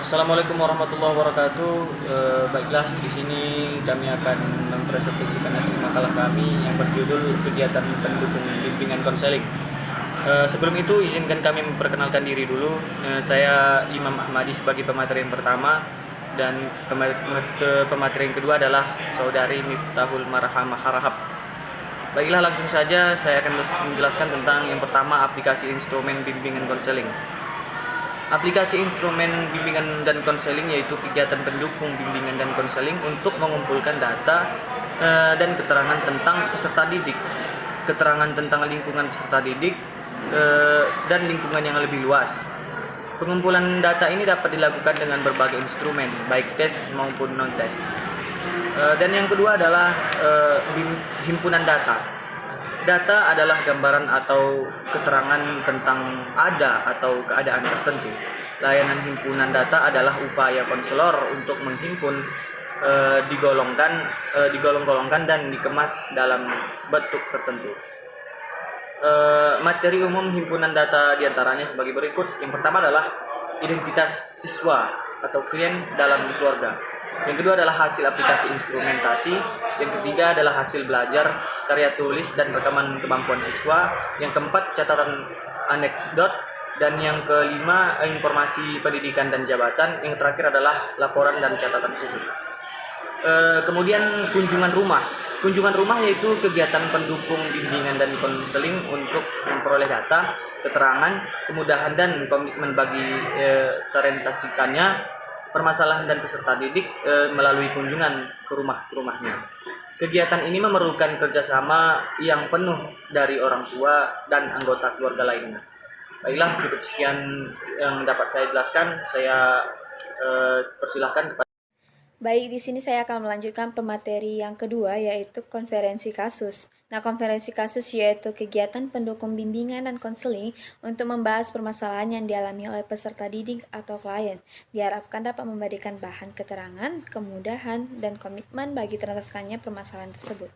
Assalamualaikum warahmatullahi wabarakatuh. Baiklah, di sini kami akan mempresentasikan hasil makalah kami yang berjudul Kegiatan Pendukung Bimbingan Konseling. Sebelum itu, izinkan kami memperkenalkan diri dulu. Saya Imam Ahmadi sebagai pemateri yang pertama, dan pemateri yang kedua adalah Saudari Miftahul Marhamah Harahap. Baiklah, langsung saja saya akan menjelaskan tentang yang pertama, aplikasi instrumen bimbingan konseling. Aplikasi instrumen bimbingan dan konseling yaitu kegiatan pendukung bimbingan dan konseling untuk mengumpulkan data dan keterangan tentang peserta didik, keterangan tentang lingkungan peserta didik, dan lingkungan yang lebih luas. Pengumpulan data ini dapat dilakukan dengan berbagai instrumen, baik tes maupun non-tes. Dan yang kedua adalah himpunan data. Data adalah gambaran atau keterangan tentang ada atau keadaan tertentu. Layanan himpunan data adalah upaya konselor untuk menghimpun, digolong-golongkan dan dikemas dalam bentuk tertentu. Materi umum himpunan data diantaranya sebagai berikut. Yang pertama adalah identitas siswa atau klien dalam keluarga. Yang kedua adalah hasil aplikasi instrumentasi. Yang ketiga adalah hasil belajar, karya tulis dan rekaman kemampuan siswa. Yang keempat, catatan anekdot. Dan yang kelima, informasi pendidikan dan jabatan. Yang terakhir adalah laporan dan catatan khusus. Kemudian kunjungan rumah. Kunjungan rumah yaitu kegiatan pendukung bimbingan dan konseling untuk memperoleh data, keterangan, kemudahan dan komitmen bagi terentasikannya permasalahan dan peserta didik melalui kunjungan ke rumahnya. Kegiatan ini memerlukan kerjasama yang penuh dari orang tua dan anggota keluarga lainnya. Baiklah, cukup sekian yang dapat saya jelaskan. Saya persilahkan kepada. Baik, di sini saya akan melanjutkan pemateri yang kedua, yaitu konferensi kasus. Nah, konferensi kasus yaitu kegiatan pendukung bimbingan dan konseling untuk membahas permasalahan yang dialami oleh peserta didik atau klien. Diharapkan dapat memberikan bahan keterangan, kemudahan, dan komitmen bagi terentaskannya permasalahan tersebut.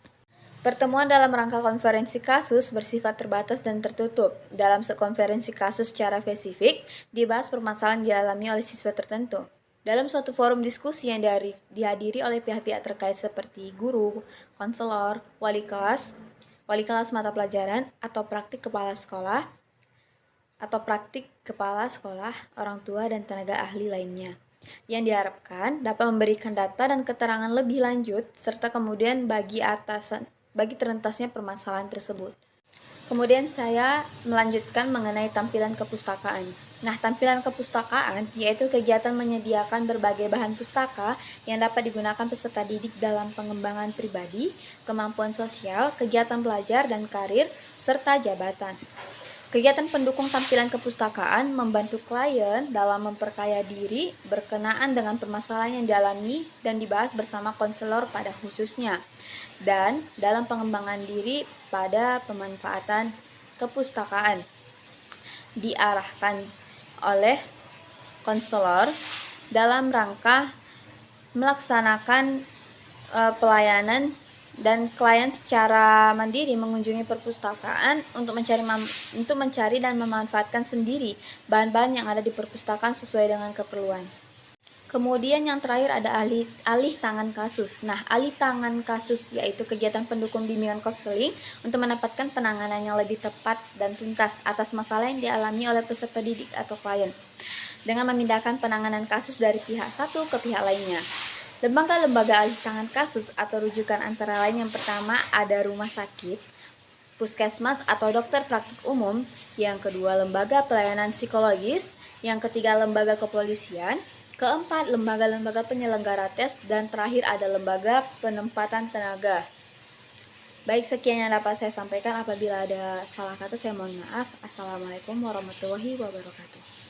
Pertemuan dalam rangka konferensi kasus bersifat terbatas dan tertutup. Dalam konferensi kasus secara spesifik, dibahas permasalahan dialami oleh siswa tertentu. Dalam suatu forum diskusi yang dihadiri oleh pihak-pihak terkait seperti guru, konselor, wali kelas mata pelajaran, atau praktik kepala sekolah, orang tua, dan tenaga ahli lainnya. Yang diharapkan dapat memberikan data dan keterangan lebih lanjut, serta kemudian bagi terentasnya permasalahan tersebut. Kemudian saya melanjutkan mengenai tampilan kepustakaan. Nah, tampilan kepustakaan yaitu kegiatan menyediakan berbagai bahan pustaka yang dapat digunakan peserta didik dalam pengembangan pribadi, kemampuan sosial, kegiatan belajar dan karir, serta jabatan. Kegiatan pendukung tampilan kepustakaan membantu klien dalam memperkaya diri berkenaan dengan permasalahan yang dialami dan dibahas bersama konselor pada khususnya, dan dalam pengembangan diri pada pemanfaatan kepustakaan diarahkan oleh konselor dalam rangka melaksanakan pelayanan, dan klien secara mandiri mengunjungi perpustakaan untuk mencari dan memanfaatkan sendiri bahan-bahan yang ada di perpustakaan sesuai dengan keperluan. Kemudian yang terakhir ada alih tangan kasus. Nah, alih tangan kasus yaitu kegiatan pendukung bimbingan konseling untuk mendapatkan penanganan yang lebih tepat dan tuntas atas masalah yang dialami oleh peserta didik atau klien, dengan memindahkan penanganan kasus dari pihak satu ke pihak lainnya. Lembaga-lembaga alih tangan kasus atau rujukan antara lain yang pertama ada rumah sakit, puskesmas atau dokter praktik umum, yang kedua lembaga pelayanan psikologis, yang ketiga lembaga kepolisian, keempat lembaga-lembaga penyelenggara tes, dan terakhir ada lembaga penempatan tenaga. Baik, sekian yang dapat saya sampaikan. Apabila ada salah kata saya mohon maaf. Assalamualaikum warahmatullahi wabarakatuh.